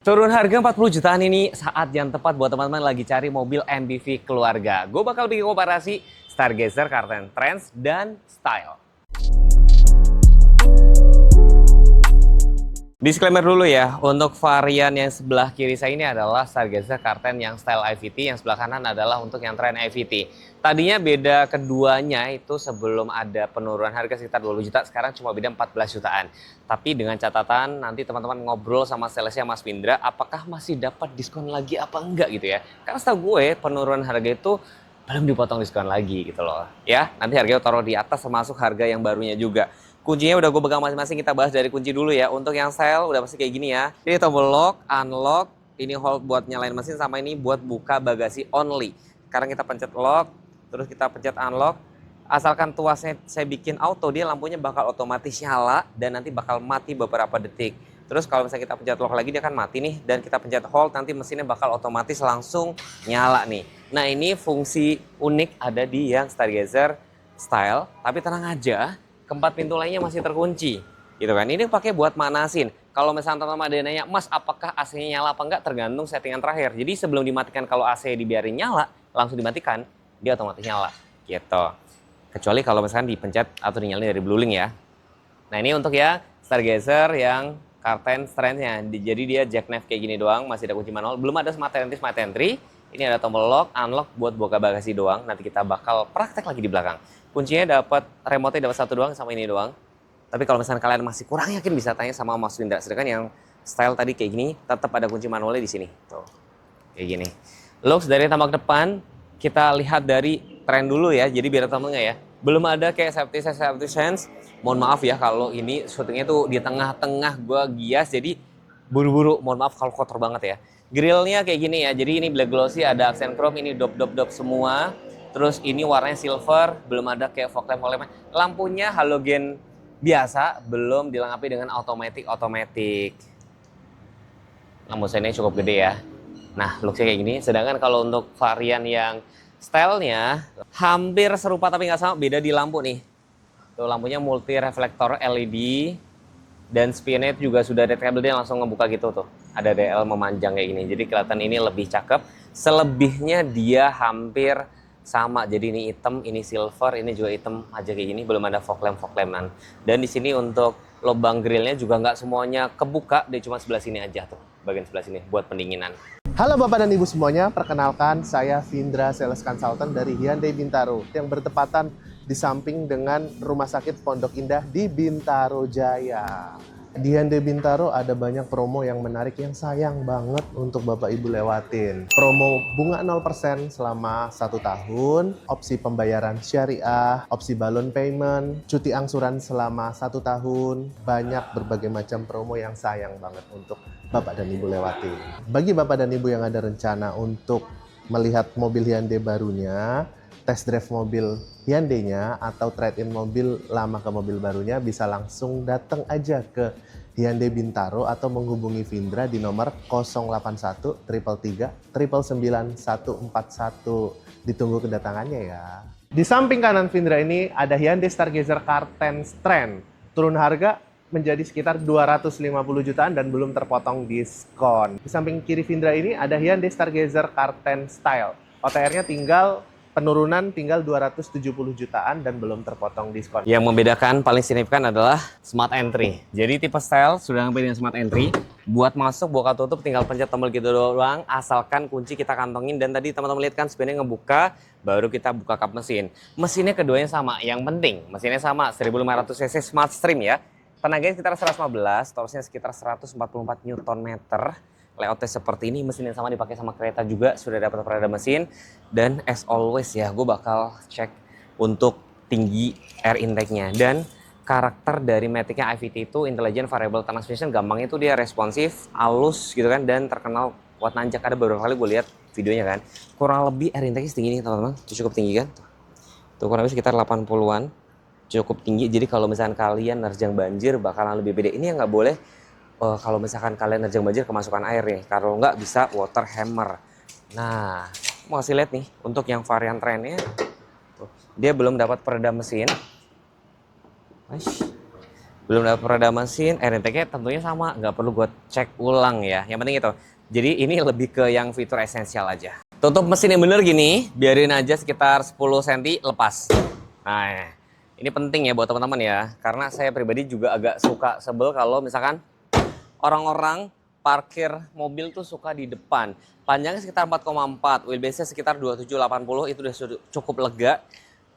Turun harga 40 jutaan ini saat yang tepat buat teman-teman lagi cari mobil MPV keluarga. Gue bakal bikin komparasi Stargazer, Car10 Trends, dan Style. Disclaimer dulu ya, untuk varian yang sebelah kiri saya ini adalah Stargazer Car10 yang Style IVT, yang sebelah kanan adalah untuk yang Trend IVT. Tadinya beda keduanya itu sebelum ada penurunan harga sekitar 20 juta, sekarang cuma beda 14 jutaan. Tapi dengan catatan nanti teman-teman ngobrol sama salesnya Mas Pindra, apakah masih dapat diskon lagi apa enggak gitu ya. Karena setahu gue penurunan harga itu belum dipotong diskon lagi gitu loh. Ya, nanti harganya taruh di atas termasuk harga yang barunya juga. Kuncinya udah gue pegang masing-masing, kita bahas dari kunci dulu ya. Untuk yang style udah pasti kayak gini ya. Ini tombol lock, unlock, ini hold buat nyalain mesin, sama ini buat buka bagasi only. Sekarang kita pencet lock, terus kita pencet unlock. Asalkan tuasnya saya bikin auto, dia lampunya bakal otomatis nyala dan nanti bakal mati beberapa detik. Terus kalau misalnya kita pencet lock lagi, dia akan mati nih, dan kita pencet hold, nanti mesinnya bakal otomatis langsung nyala nih. Nah, ini fungsi unik ada di yang Stargazer Style, tapi tenang aja, keempat pintu lainnya masih terkunci gitu kan. Ini pakai buat manasin. Kalau misalnya teman-teman ada yang nanya, Mas apakah AC-nya nyala apa enggak, tergantung settingan terakhir. Jadi sebelum dimatikan, kalau AC dibiarin nyala langsung dimatikan, dia otomatis nyala gitu. Kecuali kalau misalkan dipencet atau dinyalain dari blueling ya. Nah, ini untuk ya Stargazer yang Car10 Trends-nya. Jadi dia jackknife kayak gini doang, masih ada kunci manual, belum ada smart entry. Ini ada tombol lock, unlock buat buka bagasi doang. Nanti kita bakal praktek lagi di belakang. Kuncinya dapat, remote-nya dapat satu doang, sama ini doang. Tapi kalau misalnya kalian masih kurang yakin, bisa tanya sama Mas Winda. Sedangkan yang style tadi kayak gini, tetap ada kunci manualnya di sini. Tuh, kayak gini. Looks dari tampak depan, kita lihat dari tren dulu ya. Jadi biar temen-temen ya, belum ada kayak safety sense. Mohon maaf ya kalau ini syutingnya tuh di tengah-tengah gua gias, jadi buru-buru. Mohon maaf kalau kotor banget ya. Grillnya kayak gini ya, jadi ini black glossy, ada aksen chrome, ini dop semua. Terus ini warnanya silver, belum ada kayak fog lamp. Lampunya halogen biasa, belum dilengkapi dengan automatic. Lampu sennya cukup gede ya. Nah, looksnya kayak gini. Sedangkan kalau untuk varian yang stylenya hampir serupa tapi nggak sama, beda di lampu nih. Tuh, lampunya multi reflektor LED. Dan spionnya juga sudah ada kabel, dia langsung ngebuka gitu tuh. Ada DL memanjang kayak gini. Jadi kelihatan ini lebih cakep. Selebihnya dia hampir sama. Jadi ini hitam, ini silver, ini juga hitam aja kayak gini. Belum ada fog lamp-an. Dan di sini untuk lubang grillnya juga nggak semuanya kebuka. Dia cuma sebelah sini aja tuh. Bagian sebelah sini buat pendinginan. Halo Bapak dan Ibu semuanya, perkenalkan saya Vindra Sales Consultant dari Hyundai Bintaro yang bertepatan di samping dengan Rumah Sakit Pondok Indah di Bintaro Jaya. Di Hyundai Bintaro ada banyak promo yang menarik yang sayang banget untuk Bapak Ibu lewatin. Promo bunga 0% selama 1 tahun, opsi pembayaran syariah, opsi balloon payment, cuti angsuran selama 1 tahun, banyak berbagai macam promo yang sayang banget untuk Bapak dan Ibu lewati. Bagi Bapak dan Ibu yang ada rencana untuk melihat mobil Hyundai barunya, test drive mobil Hyundai-nya atau trade-in mobil lama ke mobil barunya, bisa langsung datang aja ke Hyundai Bintaro atau menghubungi Vindra di nomor 081 333 999 141. Ditunggu kedatangannya ya. Di samping kanan Vindra ini ada Hyundai Stargazer Car10 Trend. Turun harga menjadi sekitar 250 jutaan dan belum terpotong diskon. Di samping kiri Vindra ini ada Hyundai Stargazer Car10 Style. OTR-nya penurunan tinggal 270 jutaan dan belum terpotong diskon. Yang membedakan paling signifikan adalah smart entry. Jadi tipe style sudah sampai dengan smart entry. Buat masuk, buka tutup tinggal pencet tombol gitu doang, asalkan kunci kita kantongin. Dan tadi teman-teman lihat kan spionnya ngebuka, baru kita buka kap mesin. Mesinnya keduanya sama, yang penting mesinnya sama 1500 cc Smart Stream ya. Tenaganya sekitar 115, torsinya sekitar 144 Nm. Layoutnya seperti ini, mesin yang sama dipakai sama kereta juga, sudah dapat perada mesin. Dan as always ya, gue bakal cek untuk tinggi air intake-nya. Dan karakter dari Matic-nya IVT itu Intelligent Variable Transmission, gampang itu dia responsif, halus gitu kan, dan terkenal kuat nanjak. Ada beberapa kali gue lihat videonya kan, kurang lebih air intake-nya setinggi ini teman-teman, itu cukup tinggi kan. Tuh kurang lebih sekitar 80-an. Cukup tinggi, jadi kalau misalkan kalian nerjang banjir bakalan lebih beda. Ini yang nggak boleh kalau misalkan kalian nerjang banjir kemasukan air nih, kalau nggak bisa water hammer. Nah, mau kasih lihat nih untuk yang varian trennya, dia belum dapat peredam mesin. Belum dapat peredam mesin, air intake-nya tentunya sama, nggak perlu gue cek ulang ya. Yang penting itu. Jadi ini lebih ke yang fitur esensial aja. Tutup mesin yang bener gini, biarin aja sekitar 10 cm lepas. Nah, ini penting ya buat teman-teman ya. Karena saya pribadi juga agak suka sebel kalau misalkan orang-orang parkir mobil tuh suka di depan. Panjangnya sekitar 4,4, wheelbase-nya sekitar 2780, itu udah cukup lega.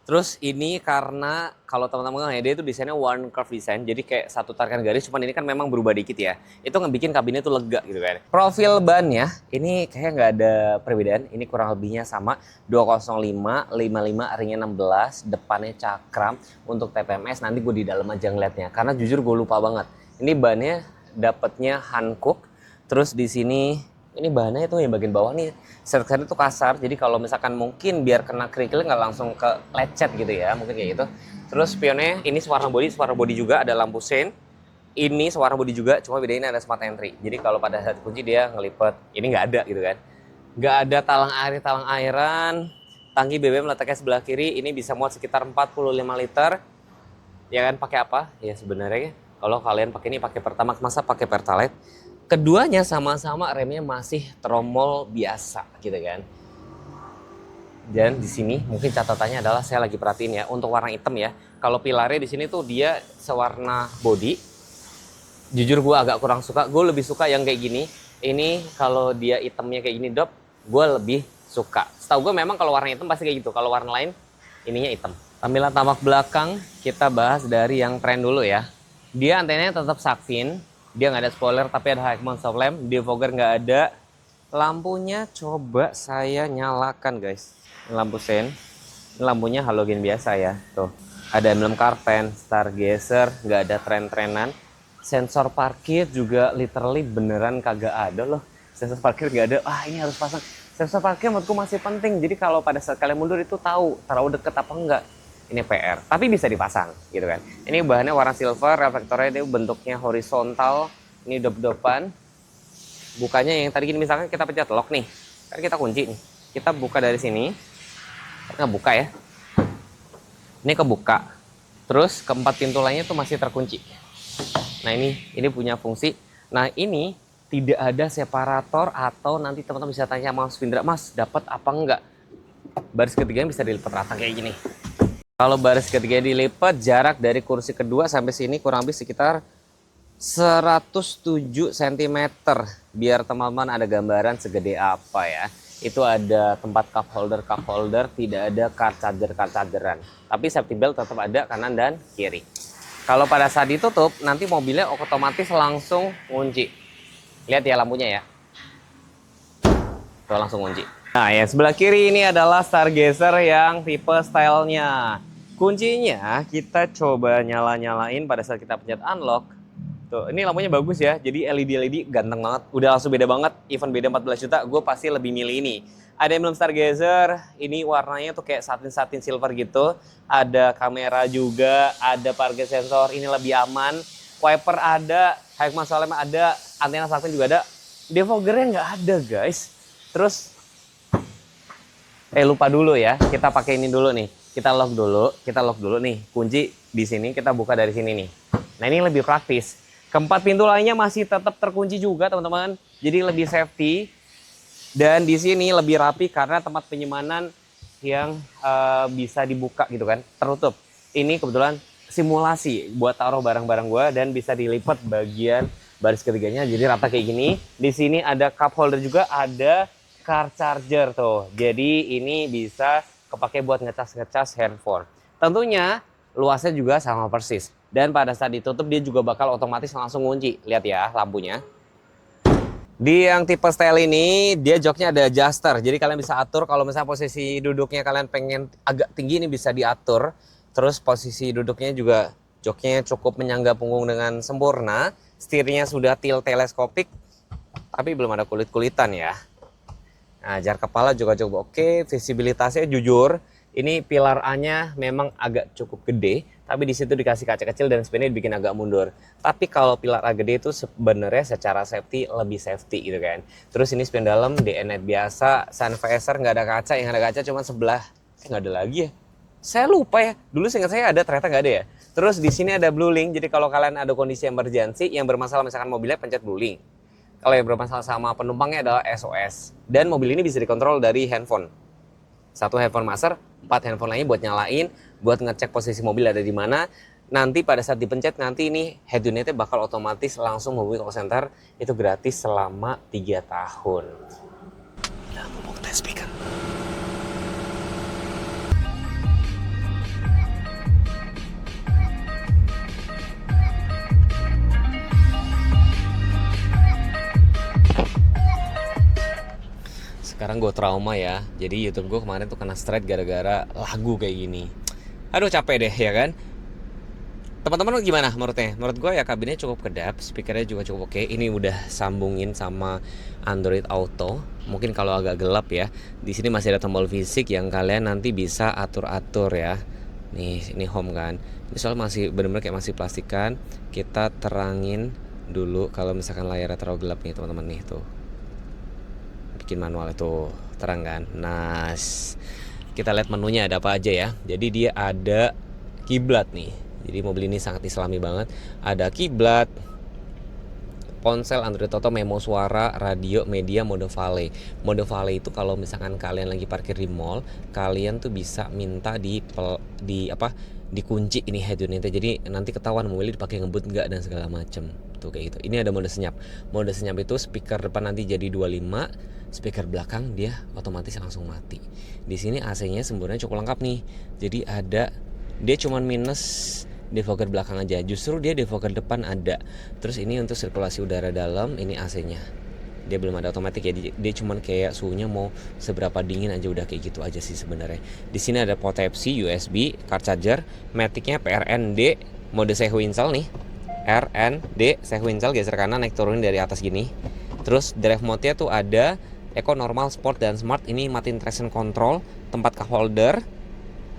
Terus ini karena kalau teman-teman nggak, dia itu desainnya one curve design, jadi kayak satu tarikan garis, cuman ini kan memang berubah dikit ya. Itu ngebikin kabinnya tuh lega gitu kan. Profil bannya ini kayak nggak ada perbedaan, ini kurang lebihnya sama 205, 55, ringnya 16, depannya cakram. Untuk TPMS nanti gue di dalam aja ngeliatnya, karena jujur gue lupa banget. Ini bannya dapatnya Hankook, terus di sini ini bahannya itu yang bagian bawah nih set-set itu kasar, jadi kalau misalkan mungkin biar kena kerikil nggak langsung ke lecet gitu ya, mungkin kayak gitu. Terus spionnya ini sewarna body juga, ada lampu sein. Ini sewarna body juga, cuma bedain ada smart entry. Jadi kalau pada saat kunci dia ngelipet, ini nggak ada gitu kan. Nggak ada talang airan. Tangki BBM letaknya sebelah kiri, ini bisa muat sekitar 45 liter. Ya kan, pakai apa? Ya sebenarnya kalau kalian pakai ini pakai Pertamax, masa pakai Pertalite? Keduanya sama-sama remnya masih tromol biasa gitu kan. Dan di sini mungkin catatannya adalah saya lagi perhatiin ya untuk warna hitam ya. Kalau pilarnya di sini tuh dia sewarna body. Jujur gue agak kurang suka. Gue lebih suka yang kayak gini. Ini kalau dia hitamnya kayak gini dop, gue lebih suka. Setahu gue memang kalau warna hitam pasti kayak gitu. Kalau warna lain ininya hitam. Tampilan tamak belakang kita bahas dari yang tren dulu ya. Dia antenanya tetap shark fin. Dia nggak ada spoiler tapi ada high mount stop lamp. Defogger nggak ada. Lampunya coba saya nyalakan guys. Ini lampu sein. Ini lampunya halogen biasa ya. Tuh. Ada emblem Carpen, Stargazer, nggak ada tren-trenan. Sensor parkir juga literally beneran kagak ada loh. Sensor parkir nggak ada. Ah ini harus pasang. Sensor parkir menurutku masih penting. Jadi kalau pada saat kalian mundur itu tahu terlalu deket apa enggak. Ini PR, tapi bisa dipasang gitu kan. Ini bahannya warna silver, reflektornya dia bentuknya horizontal. Ini dop-dopan. Bukanya yang tadi gini, misalkan kita pencet lock nih, kan kita kunci nih. Kita buka dari sini, nggak buka ya. Ini kebuka. Terus keempat pintu lainnya tuh masih terkunci. Nah ini punya fungsi. Nah ini tidak ada separator atau nanti teman-teman bisa tanya Mas Findra, Mas dapat apa enggak? Baris ketiganya bisa dilipat rata kayak gini. Kalau baris ketiga dilipat, jarak dari kursi kedua sampai sini kurang lebih sekitar 107 cm. Biar teman-teman ada gambaran segede apa ya. Itu ada tempat cup holder, tidak ada car chargeran. Tapi safety belt tetap ada kanan dan kiri. Kalau pada saat ditutup, nanti mobilnya otomatis langsung ngunci. Lihat ya lampunya ya. Tuh langsung ngunci. Nah yang sebelah kiri ini adalah Stargazer yang tipe stylenya. Kuncinya kita coba nyalain pada saat kita pencet unlock. Tuh, ini lampunya bagus ya. Jadi LED ganteng banget. Udah langsung beda banget. Even beda 14 juta, gue pasti lebih milih ini. Ada emblem Stargazer. Ini warnanya tuh kayak satin silver gitu. Ada kamera juga. Ada parking sensor. Ini lebih aman. Wiper ada. High mount stop lamp ada. Antena shark fin juga ada. Defoggernya nggak ada guys. Terus lupa dulu ya, kita pakai ini dulu nih. Kita lock dulu nih. Kunci di sini, kita buka dari sini nih. Nah, ini lebih praktis. Keempat pintu lainnya masih tetap terkunci juga, teman-teman. Jadi lebih safety. Dan di sini lebih rapi karena tempat penyimpanan yang bisa dibuka gitu kan, tertutup. Ini kebetulan simulasi buat taruh barang-barang gua dan bisa dilipat bagian baris ketiganya jadi rata kayak gini. Di sini ada cup holder juga, ada car charger tuh. Jadi ini bisa kepake buat ngecas handphone. Tentunya luasnya juga sama persis. Dan pada saat ditutup dia juga bakal otomatis langsung ngunci. Lihat ya lampunya. Di yang tipe style ini dia joknya ada adjuster. Jadi kalian bisa atur kalau misalnya posisi duduknya kalian pengen agak tinggi ini bisa diatur. Terus posisi duduknya juga joknya cukup menyangga punggung dengan sempurna. Setirnya sudah tilt teleskopik. Tapi belum ada kulit-kulitan ya. Nah, jarak kepala juga cukup oke, visibilitasnya jujur, ini pilar A-nya memang agak cukup gede, tapi di situ dikasih kaca kecil dan spinnya dibikin agak mundur. Tapi kalau pilar A gede itu sebenarnya secara safety lebih safety gitu kan. Terus ini spion dalam DNF biasa, sun visor nggak ada kaca, yang ada kaca cuma sebelah, nggak ada lagi ya. Saya lupa ya. Dulu seingat saya ada, ternyata nggak ada ya. Terus di sini ada Blue Link. Jadi kalau kalian ada kondisi emergency yang bermasalah misalkan mobilnya, pencet Blue Link. Kalau yang bermasalah sama penumpangnya adalah SOS. Dan mobil ini bisa dikontrol dari handphone. Satu handphone master, 4 handphone lainnya buat nyalain, buat ngecek posisi mobil ada di mana. Nanti pada saat dipencet, nanti ini head unitnya bakal otomatis langsung hubungi call center. Itu gratis selama 3 tahun. Nah, ngomong tes speaker. Sekarang gue trauma ya. Jadi YouTube gue kemarin tuh kena strike gara-gara lagu kayak gini. Aduh capek deh ya kan. Teman-teman gimana menurutnya? Menurut gue ya kabinnya cukup kedap, speakernya juga cukup oke. Ini udah sambungin sama Android Auto. Mungkin kalau agak gelap ya. Di sini masih ada tombol fisik yang kalian nanti bisa atur-atur ya. Nih, ini home kan. Ini soal masih benar-benar kayak masih plastikan. Kita terangin dulu kalau misalkan layarnya terlalu gelap nih teman-teman nih tuh. Bikin manual itu terang kan. Nah, kita lihat menunya ada apa aja ya. Jadi dia ada kiblat nih. Jadi mobil ini sangat islami banget. Ada kiblat, ponsel, Android Auto, memo suara, radio, media, mode valet. Mode valet itu kalau misalkan kalian lagi parkir di mall, kalian tuh bisa minta dikunci ini head unitnya. Jadi nanti ketahuan mobilnya dipakai ngebut enggak dan segala macem. Tuh kayak gitu. Ini ada mode senyap. Mode senyap itu speaker depan nanti jadi 25, speaker belakang dia otomatis langsung mati. Di sini AC-nya sebenarnya cukup lengkap nih. Jadi dia cuman minus defogger belakang aja, justru dia defogger depan ada. Terus ini untuk sirkulasi udara dalam, ini AC-nya. Dia belum ada otomatis ya, dia cuman kayak suhunya mau seberapa dingin aja, udah kayak gitu aja sih sebenarnya. Di sini ada port Type C, USB, car charger, matic-nya PRND, mode sequential nih. RND sequential, geser kanan naik turunin dari atas gini. Terus drive mode-nya tuh ada Eco, Normal, Sport, dan Smart. Ini matiin traction control, tempat cup holder,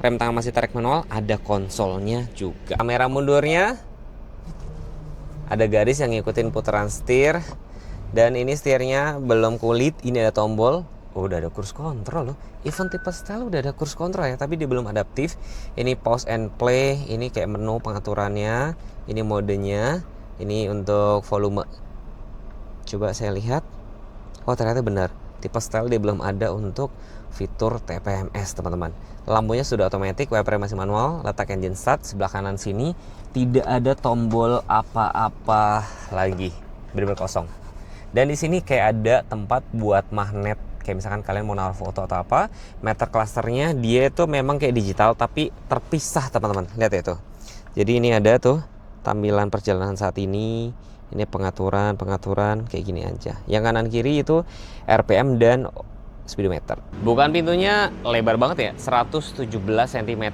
rem tangan masih tarik manual, ada konsolnya juga. Kamera mundurnya ada garis yang ngikutin putaran setir. Dan ini setirnya belum kulit, ini ada tombol. Oh, udah ada cruise control loh. Even tipe style udah ada cruise control ya, tapi dia belum adaptif. Ini pause and play, ini kayak menu pengaturannya. Ini modenya, ini untuk volume. Coba saya lihat. Oh, ternyata benar. Tipe style dia belum ada untuk fitur TPMS teman-teman. Lampunya sudah otomatis, wiper masih manual, letak engine start. Sebelah kanan sini tidak ada tombol apa-apa lagi, benar-benar kosong. Dan di sini kayak ada tempat buat magnet, kayak misalkan kalian mau naruh foto atau apa. Meter clusternya dia itu memang kayak digital tapi terpisah teman-teman. Lihat ya tuh. Jadi ini ada tuh tampilan perjalanan saat ini. Ini pengaturan kayak gini aja. Yang kanan kiri itu RPM dan speedometer. Bukan pintunya lebar banget ya, 117 cm.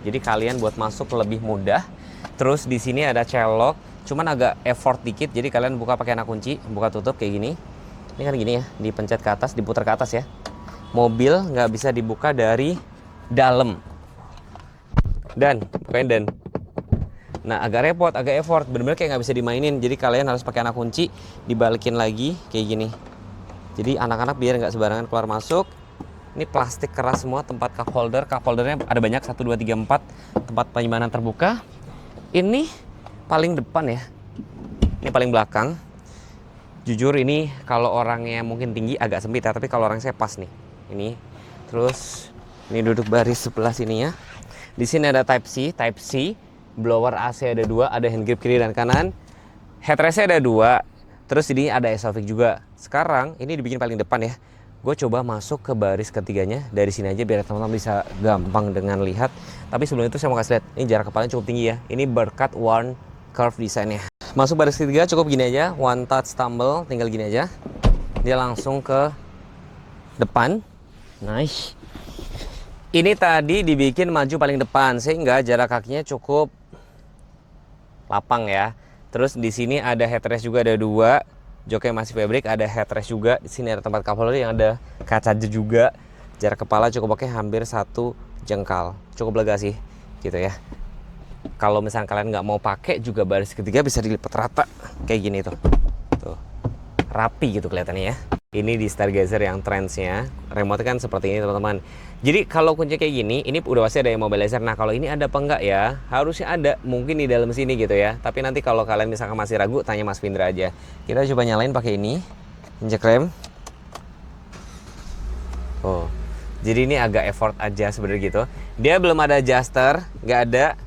Jadi kalian buat masuk lebih mudah. Terus di sini ada celok, cuman agak effort dikit. Jadi kalian buka pakai anak kunci, buka tutup kayak gini. Ini kan gini ya, dipencet ke atas, diputar ke atas ya. Mobil nggak bisa dibuka dari dalam. Dan nah, agak repot, agak effort, bener-bener kayak nggak bisa dimainin. Jadi kalian harus pakai anak kunci, dibalikin lagi kayak gini. Jadi anak-anak biar nggak sembarangan keluar masuk. Ini plastik keras semua, tempat cup holdernya ada banyak, 1, 2, 3, 4. Tempat penyimpanan terbuka. Ini paling depan ya, ini paling belakang. Jujur ini kalau orangnya mungkin tinggi agak sempit ya, tapi kalau orang saya pas nih. Ini, terus ini duduk baris sebelah sini ya. Di sini ada Type C. Blower AC ada 2, ada hand grip kiri dan kanan. Headrestnya ada 2. Terus ini ada Isofix juga. Sekarang ini dibikin paling depan ya. Gue coba masuk ke baris ketiganya dari sini aja biar teman-teman bisa gampang dengan lihat. Tapi sebelum itu saya mau kasih lihat, ini jarak kepalanya cukup tinggi ya. Ini berkat one curve desainnya. Masuk baris ketiga cukup gini aja, one touch tumble, tinggal gini aja. Dia langsung ke depan. Nice. Ini tadi dibikin maju paling depan sehingga jarak kakinya cukup lapang ya. Terus di sini ada headrest juga, ada 2. Joknya masih fabric, ada headrest juga. Di sini ada tempat cup holder yang ada kaca juga. Jarak kepala cukup oke, hampir 1 jengkal. Cukup lega sih, gitu ya. Kalau misalnya kalian nggak mau pakai juga baris ketiga bisa dilipat rata kayak gini tuh. Tuh. Rapi gitu kelihatannya ya. Ini di Stargazer yang trendsnya, remote kan seperti ini teman-teman. Jadi kalau kunci kayak gini, ini udah pasti ada yang mobilizer. Nah kalau ini ada apa enggak ya? Harusnya ada, mungkin di dalam sini gitu ya. Tapi nanti kalau kalian misalkan masih ragu, tanya Mas Findra aja. Kita coba nyalain pakai ini, injek rem. Oh, jadi ini agak effort aja sebenarnya gitu. Dia belum ada adjuster, nggak ada.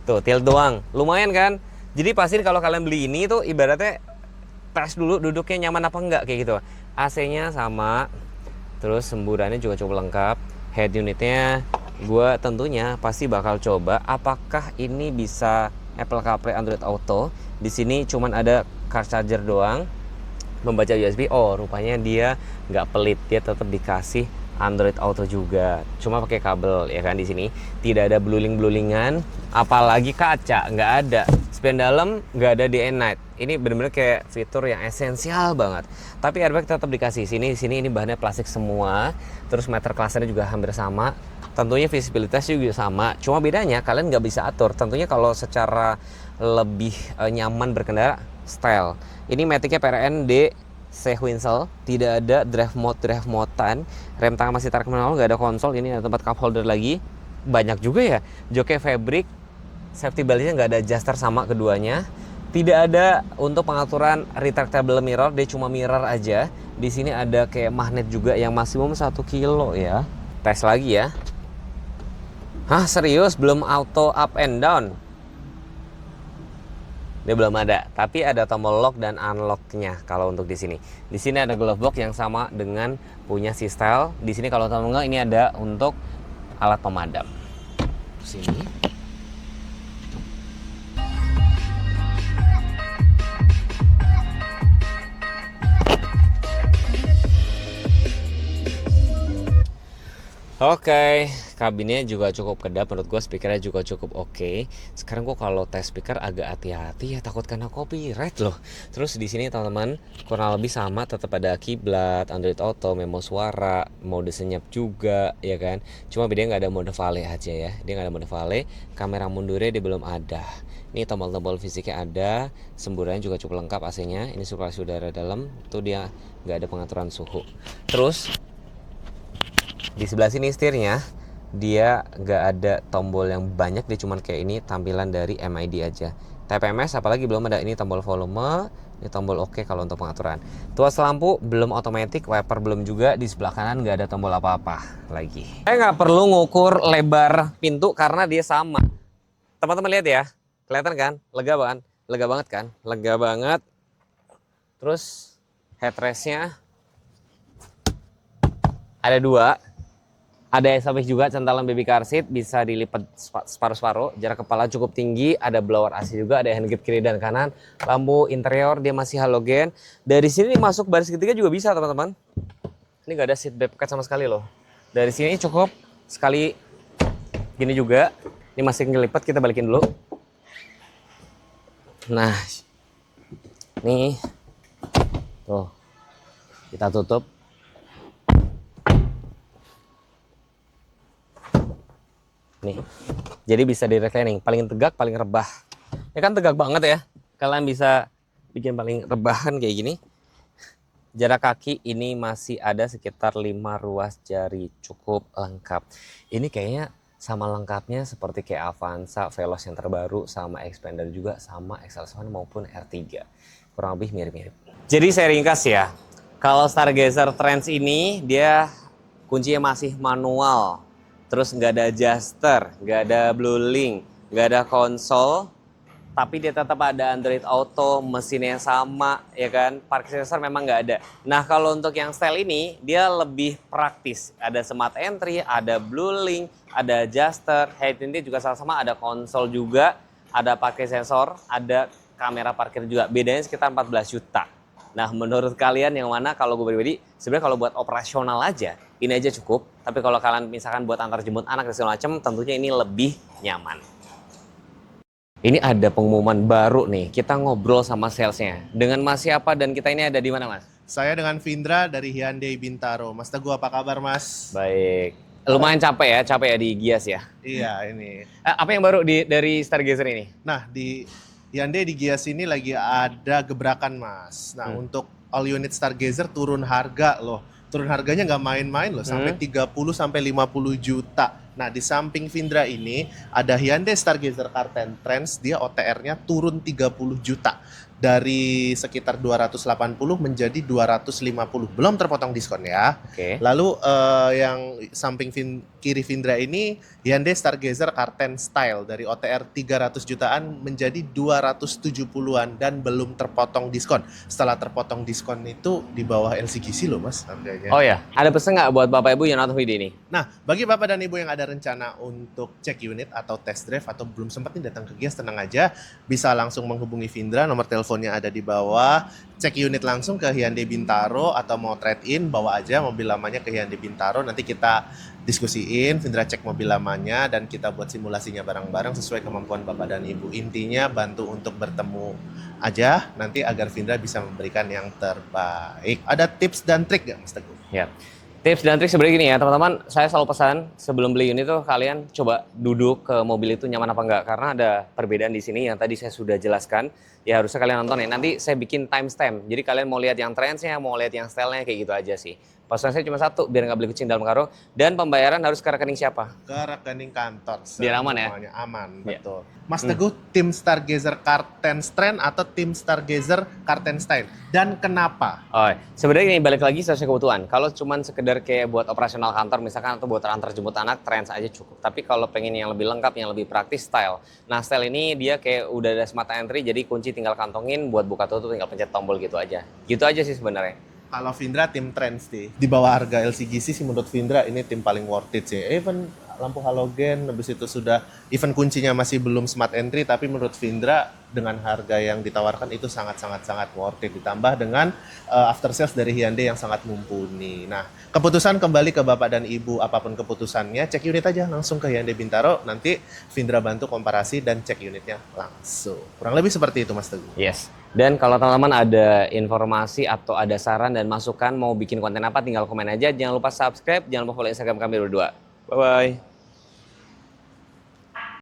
Tuh, tilt doang. Lumayan kan? Jadi pastiin kalau kalian beli ini tuh ibaratnya tes dulu duduknya nyaman apa enggak kayak gitu. AC-nya sama. Terus semburannya juga cukup lengkap. Head unitnya gue tentunya pasti bakal coba apakah ini bisa Apple CarPlay, Android Auto. Di sini cuman ada car charger doang. Membaca USB. Oh, rupanya dia nggak pelit. Dia tetap dikasih Android Auto juga. Cuma pakai kabel ya kan di sini. Tidak ada bluling-blulingan, apalagi kaca nggak ada. Spion dalam nggak ada day and night. Ini benar-benar kayak fitur yang esensial banget. Tapi airbag tetap dikasih. Sini ini bahannya plastik semua. Terus meter klasernya juga hampir sama. Tentunya visibilitasnya juga sama. Cuma bedanya kalian nggak bisa atur. Tentunya kalau secara lebih nyaman berkendara, style. Ini Matic-nya PRN D sequential, tidak ada drive modean, rem tangan masih tarik manual, nggak ada konsol. Ini ada tempat cup holder lagi, banyak juga ya. Joknya fabric, safety belt-nya nggak ada adjuster sama keduanya. Tidak ada untuk pengaturan retractable mirror, dia cuma mirror aja. Di sini ada kayak magnet juga yang maksimum 1 kilo ya. Tes lagi ya. Hah, serius belum auto up and down? Dia belum ada, tapi ada tombol lock dan unlock-nya kalau untuk di sini. Di sini ada glove box yang sama dengan punya si style. Di sini kalau teman enggak ini ada untuk alat pemadam. Sini. Oke, kabinnya juga cukup kedap menurut gue, speakernya juga cukup oke. Sekarang gue kalau tes speaker agak hati-hati ya, takut kena copyright loh. Terus di sini teman-teman kurang lebih sama, tetap ada kiblat, Android Auto, memo suara, mode senyap juga ya kan. Cuma bedanya nggak ada mode valet aja ya, dia nggak ada mode valet. Kamera mundurnya dia belum ada. Ini tombol-tombol fisiknya ada, semburannya juga cukup lengkap AC-nya. Ini sirkulasi udara dalam, tuh dia nggak ada pengaturan suhu. Terus di sebelah sini setirnya dia nggak ada tombol yang banyak, dia cuman kayak ini tampilan dari MID aja. TPMS apalagi belum ada. Ini tombol volume, ini tombol oke kalau untuk pengaturan. Tuas lampu belum otomatis, wiper belum juga. Di sebelah kanan nggak ada tombol apa-apa lagi. Saya nggak perlu ngukur lebar pintu karena dia sama. Teman-teman lihat ya, kelihatan kan? Lega banget, lega banget kan? Lega banget. Terus headrestnya ada 2. Ada SOP juga, centalan baby car seat, bisa dilipat separuh-separuh, jarak kepala cukup tinggi, ada blower AC juga, ada handgate kiri dan kanan, lampu interior dia masih halogen. Dari sini masuk baris ketiga juga bisa teman-teman. Ini nggak ada seat belt sama sekali loh. Dari sini cukup sekali gini juga. Ini masih ngelipat, kita balikin dulu. Nah, nih, tuh, kita tutup. Nih, jadi bisa di reclining, paling tegak, paling rebah. Ya kan tegak banget ya. Kalian bisa bikin paling rebahan kayak gini. Jarak kaki ini masih ada sekitar 5 ruas jari, cukup lengkap. Ini kayaknya sama lengkapnya seperti kayak Avanza, Veloz yang terbaru, sama Xpander juga, sama XL1 maupun R3. Kurang lebih mirip-mirip. Jadi saya ringkas ya. Kalau Stargazer Trends ini dia kuncinya masih manual. Terus nggak ada adjuster, nggak ada blueling, nggak ada konsol, tapi dia tetap ada Android Auto, mesinnya sama, ya kan? Parking sensor memang nggak ada. Nah kalau untuk yang style ini, dia lebih praktis. Ada smart entry, ada blueling, ada adjuster, head unit juga sama-sama, ada konsol juga, ada parking sensor, ada kamera parkir juga. Bedanya sekitar 14 juta. Nah menurut kalian yang mana? Kalau gue pribadi, sebenarnya kalau buat operasional aja, ini aja cukup. Tapi kalau kalian misalkan buat antar jemput anak dan segala macam, tentunya ini lebih nyaman. Ini ada pengumuman baru nih. Kita ngobrol sama salesnya. Dengan Mas siapa dan kita ini ada di mana Mas? Saya dengan Findra dari Hyundai Bintaro. Mas Teguh, apa kabar Mas? Baik. Lumayan capek ya di Gias ya. Iya ini. Apa yang baru dari Stargazer ini? Nah di Hyundai di Gias ini lagi ada gebrakan Mas. Nah untuk all unit Stargazer turun harga loh. Turun harganya nggak main-main loh, sampai 30 sampai 50 juta. Nah, di samping Vindra ini ada Hyundai Stargazer Karten Trends, dia OTR-nya turun 30 juta. Dari sekitar 280 menjadi 250. Belum terpotong diskon ya. Oke. Lalu yang samping kiri Vindra ini Hyundai Stargazer Karten Style dari OTR 300 jutaan menjadi 270-an dan belum terpotong diskon. Setelah terpotong diskon itu di bawah LCGC loh Mas harganya. Oh ya, ada pesan nggak buat Bapak Ibu yang nonton video ini? Nah, bagi Bapak dan Ibu yang ada rencana untuk cek unit atau test drive atau belum sempat nih datang ke Gias, tenang aja, bisa langsung menghubungi Vindra, nomor teleponnya ada di bawah. Cek unit langsung ke Hyundai Bintaro atau mau trade-in, bawa aja mobil lamanya ke Hyundai Bintaro. Nanti kita diskusiin, Vindra cek mobil lamanya dan kita buat simulasinya bareng-bareng sesuai kemampuan Bapak dan Ibu. Intinya bantu untuk bertemu aja nanti agar Vindra bisa memberikan yang terbaik. Ada tips dan trik nggak Mas Teguh? Ya. Tips dan trik sebenarnya gini ya teman-teman, saya selalu pesan sebelum beli unit tuh kalian coba duduk ke mobil itu nyaman apa enggak, karena ada perbedaan di sini yang tadi saya sudah jelaskan. Ya harusnya kalian nonton ya, nanti saya bikin timestamp, jadi kalian mau lihat yang trendsnya, mau lihat yang stylenya, kayak gitu aja sih. Pesan saya cuma satu, biar nggak beli kucing dalam karung, dan pembayaran harus ke rekening siapa? Ke rekening kantor. Biar aman ya? Semuanya aman, Ya. betul. Mas Teguh, tim Stargazer Karten Trend atau tim Stargazer Karten Style? Dan kenapa? Oh, sebenarnya ini balik lagi sesuai kebutuhan. Kalau cuma sekedar kayak buat operasional kantor misalkan atau buat antar jemput anak, Trends aja cukup. Tapi kalau pengen yang lebih lengkap, yang lebih praktis, Style. Nah, Style ini dia kayak udah ada smart entry, jadi kunci tinggal kantongin, buat buka tutup tinggal pencet tombol gitu aja. Gitu aja sih sebenarnya. Kalau Vindra tim Trends sih. Di bawah harga LCGC sih menurut Vindra ini tim paling worth it sih. Even lampu halogen, habis itu sudah even kuncinya masih belum smart entry, tapi menurut Vindra dengan harga yang ditawarkan itu sangat worth it. Ditambah dengan after sales dari Hyundai yang sangat mumpuni. Nah, keputusan kembali ke Bapak dan Ibu, apapun keputusannya, cek unit aja langsung ke Hyundai Bintaro. Nanti Vindra bantu komparasi dan cek unitnya langsung. Kurang lebih seperti itu Mas Teguh. Yes. Dan kalau teman-teman ada informasi atau ada saran dan masukan mau bikin konten apa, tinggal komen aja. Jangan lupa subscribe, jangan lupa follow Instagram kami berdua. Bye-bye.